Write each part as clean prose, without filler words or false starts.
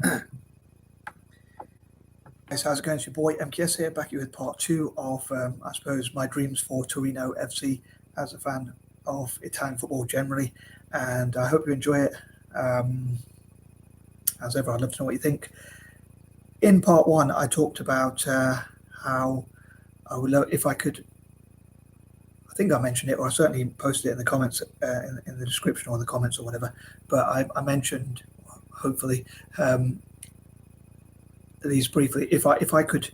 Guys, how's it going? It's your boy MKS here, back here with part 2 of, I suppose, my dreams for Torino FC as a fan of Italian football generally, and I hope you enjoy it. As ever, I'd love to know what you think. In part 1, I talked about how I would love if I could. I think I mentioned it, or I certainly posted it in the comments, in the description or the comments or whatever. But I mentioned, hopefully, these briefly. If I could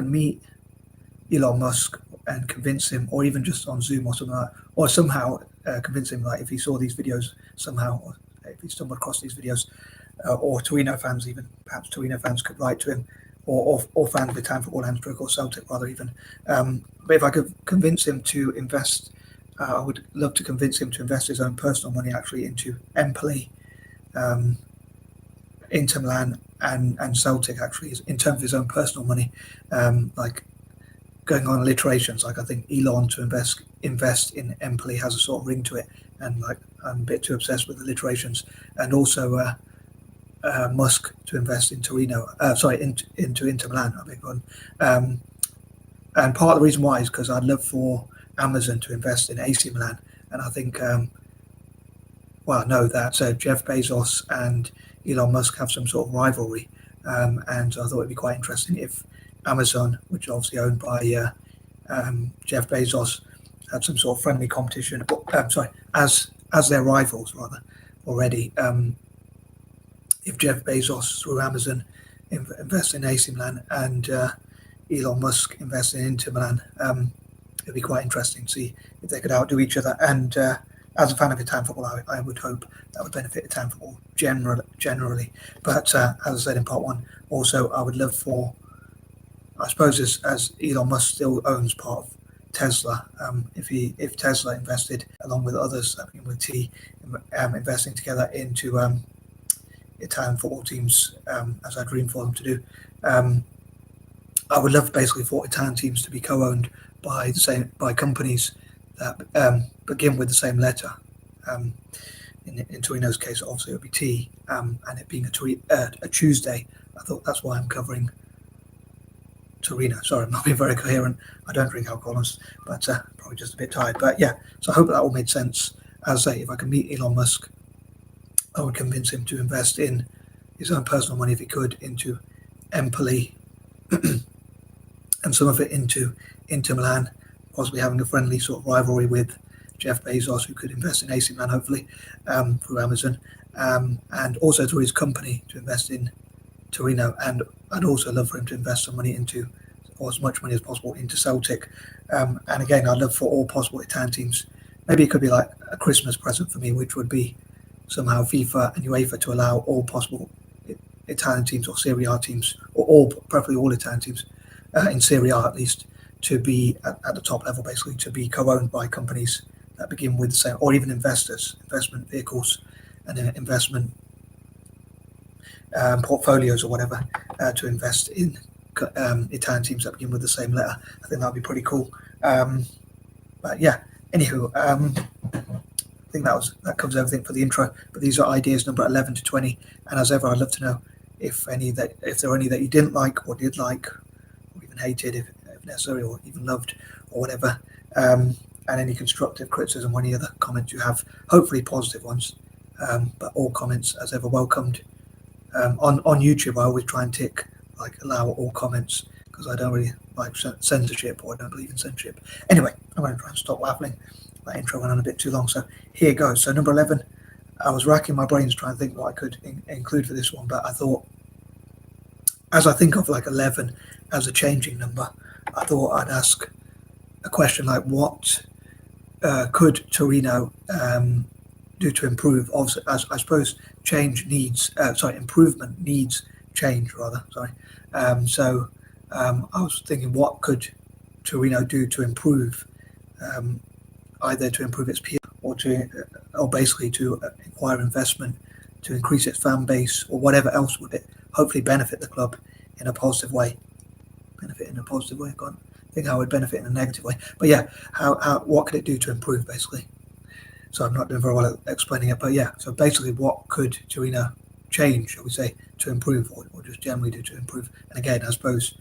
meet Elon Musk and convince him, or even just on Zoom or something like that, or somehow convince him, like if he saw these videos somehow, or if he stumbled across these videos, or Torino fans, even perhaps Torino fans could write to him, or fans of Italian football and stroke or Celtic rather even. But if I could convince him to invest, I would love to convince him to invest his own personal money actually into Empoli, Inter Milan and Celtic actually, in terms of his own personal money, like going on alliterations. Like I think Elon to invest in Empoli has a sort of ring to it, and like I'm a bit too obsessed with alliterations. And also Musk to invest in Torino, into Inter Milan, I beg pardon. And part of the reason why is because I'd love for Amazon to invest in AC Milan, and I think I know that Jeff Bezos and Elon Musk have some sort of rivalry, and so I thought it'd be quite interesting if Amazon, which is obviously owned by Jeff Bezos, had some sort of friendly competition. As their rivals rather already. If Jeff Bezos through Amazon invests in AC Milan and Elon Musk invests in Inter Milan, it'd be quite interesting to see if they could outdo each other. And as a fan of Italian football, I would hope that would benefit Italian football generally. But as I said in part 1, also I would love for, I suppose as Elon Musk still owns part of Tesla, if Tesla invested along with others, with T, investing together into Italian football teams, as I dream for them to do, I would love basically for Italian teams to be co-owned by companies that begin with the same letter. In Torino's case, obviously it would be T, and it being a Tuesday, I thought that's why I'm covering Torino. Sorry, I'm not being very coherent. I don't drink alcohol, but probably just a bit tired. But yeah, so I hope that all made sense. As I say, if I can meet Elon Musk, I would convince him to invest in his own personal money, if he could, into Empoli and some of it into Inter Milan, possibly having a friendly sort of rivalry with Jeff Bezos, who could invest in AC Milan, hopefully, through Amazon, and also through his company to invest in Torino. And I'd also love for him to invest some money into, or as much money as possible, into Celtic. And again, I'd love for all possible Italian teams. Maybe it could be like a Christmas present for me, which would be somehow FIFA and UEFA to allow all possible Italian teams or Serie A teams, or preferably all Italian teams in Serie A at least, to be at the top level, basically, to be co-owned by companies that begin with the same, or even investment vehicles and investment portfolios or whatever, to invest in Italian teams that begin with the same letter. I think that'd be pretty cool. But yeah, anywho, I think that covers everything for the intro. But these are ideas number 11 to 20, and as ever, I'd love to know if there are any that you didn't like, or did like, or even hated, if necessary, or even loved, or whatever. And any constructive criticism, or any other comments you have, hopefully positive ones. But all comments, as ever, welcomed. On YouTube, I always try and allow all comments, because I don't really like censorship, or I don't believe in censorship. Anyway, I'm going to try and stop waffling. That intro went on a bit too long, so here goes. So number 11, I was racking my brains trying to think what I could include for this one, but I thought, as I think of like 11 as a changing number, I thought I'd ask a question like, what could Torino do to improve? Obviously, as I suppose improvement needs change rather. So I was thinking, what could Torino do to improve, either to improve its PR, or basically to acquire investment, to increase its fan base, or whatever else would it hopefully benefit the club in a positive way. Benefit in a positive way. I can't think how it would benefit in a negative way. But yeah, what could it do to improve, basically? So I'm not doing very well at explaining it, but yeah. So basically, what could Torino change, shall we say, to improve, or just generally to improve. And again, I suppose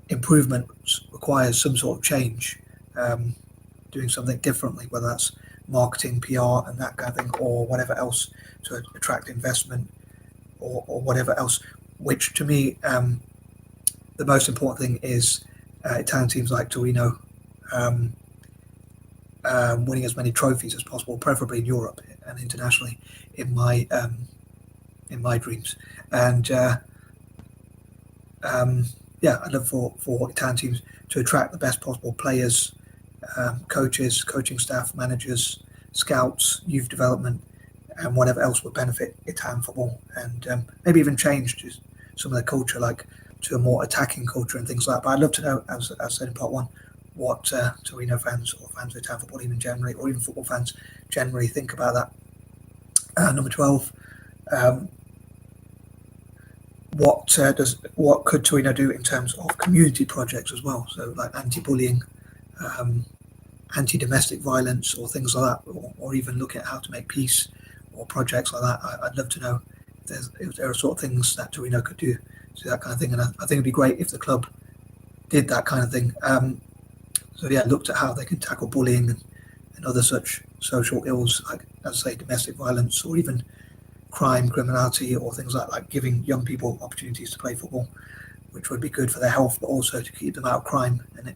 improvement requires some sort of change, doing something differently, whether that's marketing, PR, and that kind of thing, or whatever else to attract investment, or whatever else. Which to me, the most important thing is Italian teams like Torino winning as many trophies as possible, preferably in Europe and internationally, in my dreams. And I'd love for Italian teams to attract the best possible players, coaches, coaching staff, managers, scouts, youth development, and whatever else would benefit Italian football, and maybe even change just some of the culture, like to a more attacking culture and things like that. But I'd love to know, as I said in part one, what Torino fans or fans of Italian football even generally, or even football fans generally, think about that. Number 12, what could Torino do in terms of community projects as well? So like anti-bullying, anti-domestic violence, or things like that, or even look at how to make peace, or projects like that. I'd love to know if there are sort of things that Torino could do to that kind of thing, and I think it'd be great if the club did that kind of thing. Looked at how they can tackle bullying and other such social ills, like, as I say, domestic violence, or even crime, criminality, or things like giving young people opportunities to play football, which would be good for their health, but also to keep them out of crime. And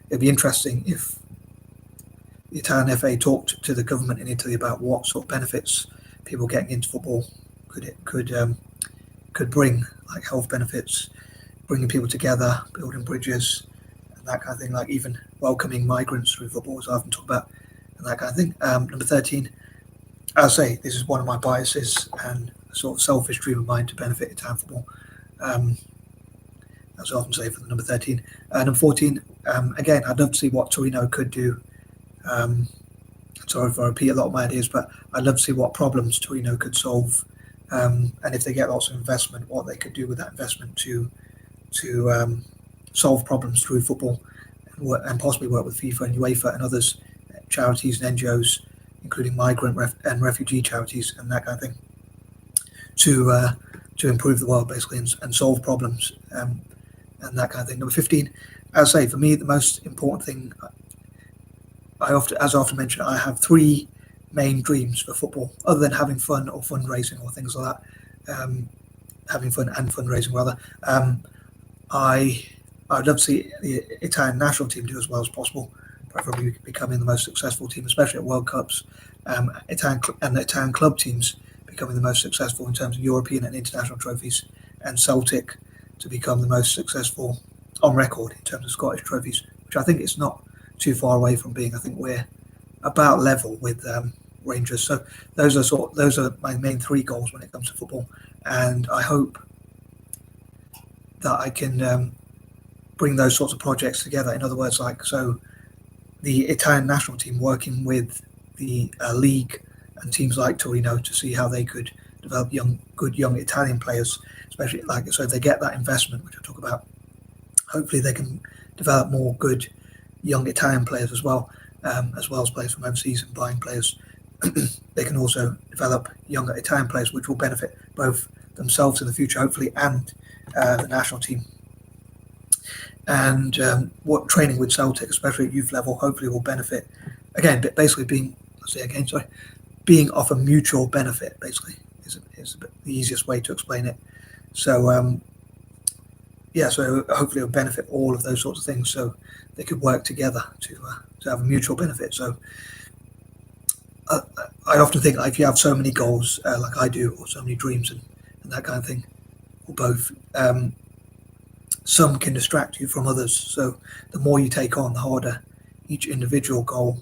it'd be interesting if the Italian FA talked to the government in Italy about what sort of benefits people getting into football could bring, like health benefits, bringing people together, building bridges, and that kind of thing, like even welcoming migrants through football, as I often talk about, and that kind of thing. Number 13, I'll say this is one of my biases and a sort of selfish dream of mine to benefit Italian football. As I often say for the number 13. Number 14, again, I'd love to see what Torino could do. Sorry if I repeat a lot of my ideas, but I'd love to see what problems Torino could solve, and if they get lots of investment, what they could do with that investment to solve problems through football, and possibly work with FIFA and UEFA and others, charities and NGOs, including migrant and refugee charities and that kind of thing, to improve the world basically, and solve problems, and that kind of thing. Number 15, as I say, for me, the most important thing, as I often mention, I have three main dreams for football, other than having fun or fundraising or things like that. Having fun and fundraising, rather. I'd love to see the Italian national team do as well as possible, preferably becoming the most successful team, especially at World Cups. Italian club teams becoming the most successful in terms of European and international trophies, and Celtic to become the most successful on record in terms of Scottish trophies, which I think it's not too far away from being. I think we're about level with Rangers. So those are my main three goals when it comes to football, and I hope that I can bring those sorts of projects together. In other words, the Italian national team working with the league and teams like Torino to see how they could develop good young Italian players, especially so if they get that investment, which I talk about, hopefully they can develop more good young Italian players as well as players from overseas, and buying players. They can also develop younger Italian players, which will benefit both themselves in the future, hopefully, and the national team. And what training with Celtic, especially at youth level, hopefully will benefit. Again, basically being of a mutual benefit, basically, is the easiest way to explain it. So, so hopefully it will benefit all of those sorts of things, so they could work together to have a mutual benefit. So I often think, if you have so many goals like I do, or so many dreams and that kind of thing, or both, some can distract you from others. So the more you take on, the harder each individual goal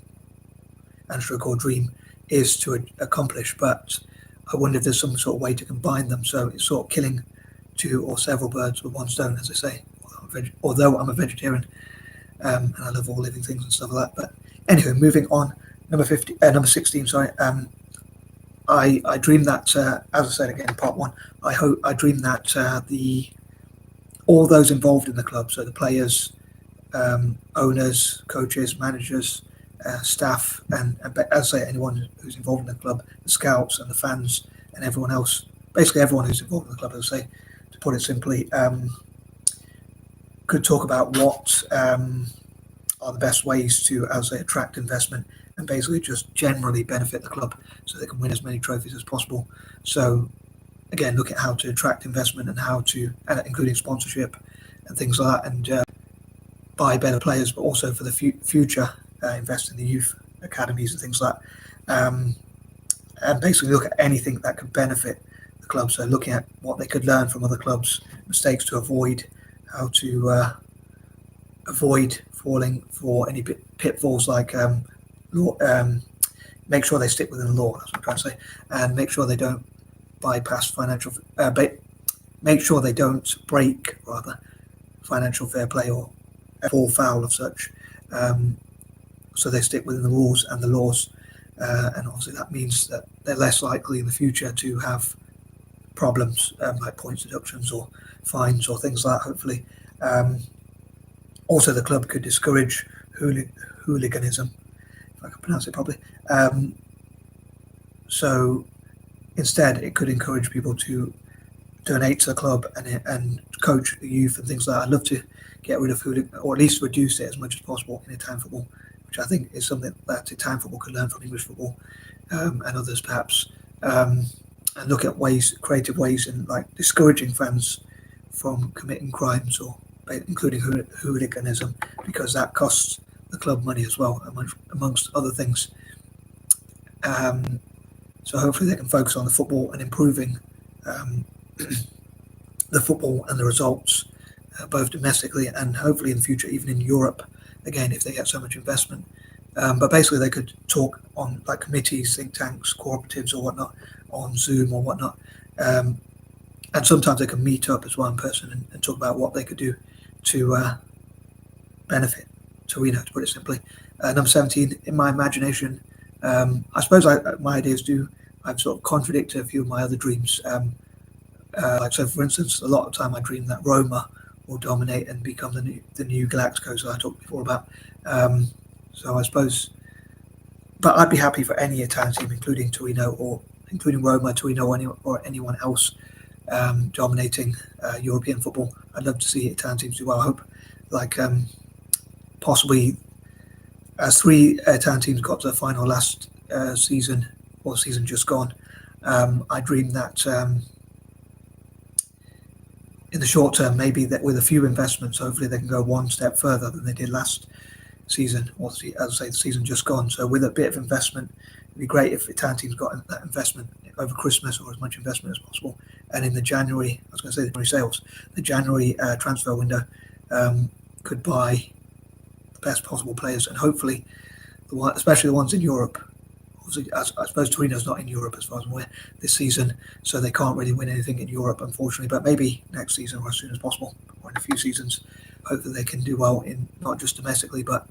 and stroke or dream is to accomplish. But I wonder if there's some sort of way to combine them, so it's sort of killing two or several birds with one stone, as I say, although I'm a vegetarian, and I love all living things and stuff like that. But anyway, moving on. Number 16. Sorry. I dream that, as I said again in part one, I dream that all those involved in the club, so the players, owners, coaches, managers, staff, and as I say, anyone who's involved in the club, the scouts and the fans and everyone else, basically everyone who's involved in the club, as I say, to put it simply, could talk about what are the best ways to, as I say, attract investment and basically just generally benefit the club so they can win as many trophies as possible. So again, look at how to attract investment and how to, including sponsorship and things like that, and buy better players, but also for the future, invest in the youth academies and things like that. And basically look at anything that could benefit the club. So looking at what they could learn from other clubs, mistakes to avoid, how to avoid falling for any pitfalls, like make sure they stick within the law. That's what I'm trying to say, and make sure they don't bypass financial. Make sure they don't break financial fair play or fall foul of such. So they stick within the rules and the laws, and obviously that means that they're less likely in the future to have problems like points deductions or fines or things like that, hopefully. Also, the club could discourage hooliganism, if I can pronounce it properly. So instead, it could encourage people to donate to the club and coach the youth and things like that. I'd love to get rid of hooliganism, or at least reduce it as much as possible in Italian football, which I think is something that Italian football could learn from English football and others perhaps. And look at creative ways in like discouraging fans from committing crimes, or including hooliganism, because that costs the club money as well, amongst other things. So hopefully they can focus on the football and improving the football and the results, both domestically and hopefully in the future even in Europe, again, if they get so much investment. But basically they could talk on like committees, think tanks, cooperatives or whatnot, on Zoom or whatnot. And sometimes they can meet up as one person and talk about what they could do to benefit Torino, to put it simply. Number 17, in my imagination, I suppose my ideas I've sort of contradicted a few of my other dreams. Like, so for instance, a lot of time I dream that Roma will dominate and become the new Galacticos that I talked before about. So I suppose, but I'd be happy for any Italian team, including Torino or including Roma, Torino, or anyone else dominating European football. I'd love to see Italian teams do well. I hope, like, possibly as 3 Italian teams got to the final last season, or season just gone. I dream that in the short term, maybe that with a few investments, hopefully they can go one step further than they did last season, or as I say, the season just gone. So with a bit of investment, it'd be great if Italian teams got that investment over Christmas, or as much investment as possible. And in the January, I was going to say the January sales, the January transfer window could buy the best possible players, and hopefully, especially the ones in Europe. Obviously, I suppose Torino's not in Europe as far as I'm aware this season, so they can't really win anything in Europe, unfortunately. But maybe next season, or as soon as possible, or in a few seasons, hopefully they can do well in not just domestically, but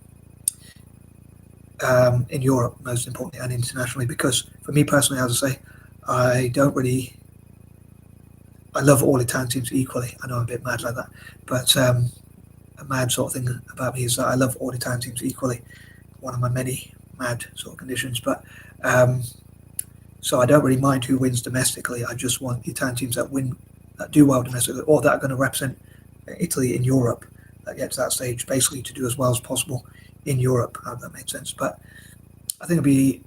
in Europe, most importantly, and internationally. Because for me personally, as I say, I love all Italian teams equally. I know I'm a bit mad like that, but a mad sort of thing about me is that I love all Italian teams equally. One of my many mad sort of conditions, but so I don't really mind who wins domestically. I just want the Italian teams that do well domestically, or that are going to represent Italy in Europe, that get to that stage, basically to do as well as possible in Europe. I hope that made sense. But I think it'd be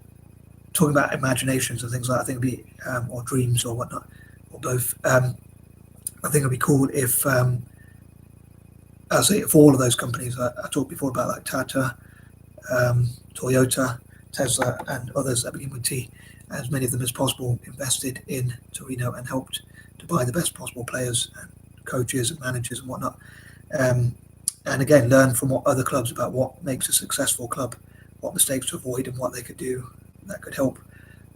talking about imaginations and things like that. I think it'd be or dreams or whatnot, or both. I think it'd be cool if I say if all of those companies I talked before about, like Tata, Toyota, Tesla, and others that begin with T, as many of them as possible, invested in Torino and helped to buy the best possible players and coaches and managers and whatnot. And again, learn from what other clubs about what makes a successful club, what mistakes to avoid, and what they could do that could help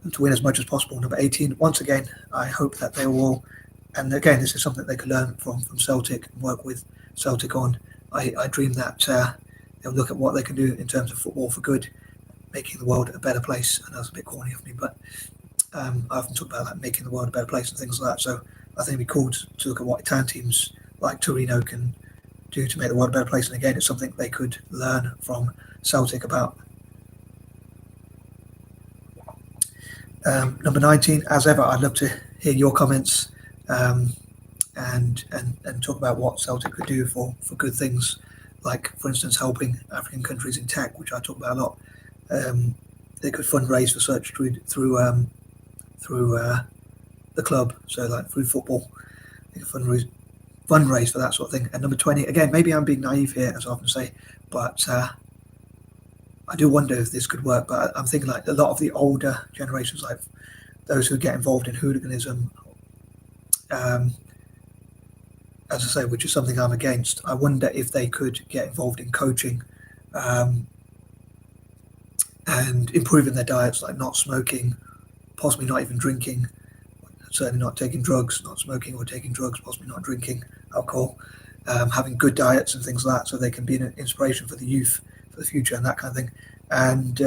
them to win as much as possible. Number 18, once again, I hope that they will, and again, this is something they could learn from Celtic and work with Celtic on. I dream that they'll look at what they can do in terms of football for good, making the world a better place. I know it's a bit corny of me, but I often talk about that, making the world a better place and things like that. So I think it'd be cool to look at what Italian teams like Torino can do to make the world a better place. And again, it's something they could learn from Celtic about. Number 19, as ever, I'd love to hear your comments, and talk about what Celtic could do for good things, like for instance helping African countries in tech, which I talk about a lot. They could fundraise for such through the club, so like through football, they could fundraise for that sort of thing. And number 20, again, maybe I'm being naive here, as I often say, but I do wonder if this could work. But I'm thinking like a lot of the older generations, like those who get involved in hooliganism, as I say, which is something I'm against. I wonder if they could get involved in coaching and improving their diets, like not smoking, possibly not even drinking, certainly not taking drugs, not smoking or taking drugs, possibly not drinking alcohol, having good diets and things like that, so they can be an inspiration for the youth for the future and that kind of thing. And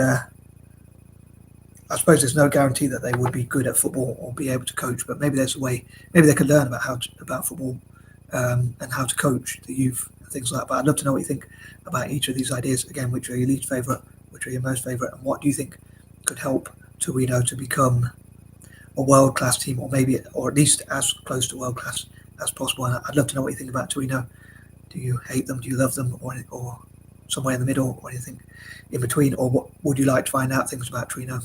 I suppose there's no guarantee that they would be good at football or be able to coach, but maybe there's a way. Maybe they could learn about football and how to coach the youth and things like that. But I'd love to know what you think about each of these ideas. Again, which are your least favourite, which are your most favourite, and what do you think could help Torino to become a world-class team, or maybe, or at least as close to world-class as possible? And I'd love to know what you think about Torino. Do you hate them? Do you love them? Or somewhere in the middle, or anything in between? Or what would you like to find out things about Torino?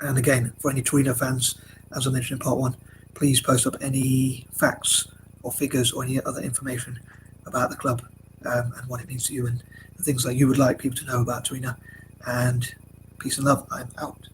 And again, for any Torino fans, as I mentioned in part 1, please post up any facts or figures or any other information about the club and what it means to you, and the things that you would like people to know about Torino. And peace and love. I'm out.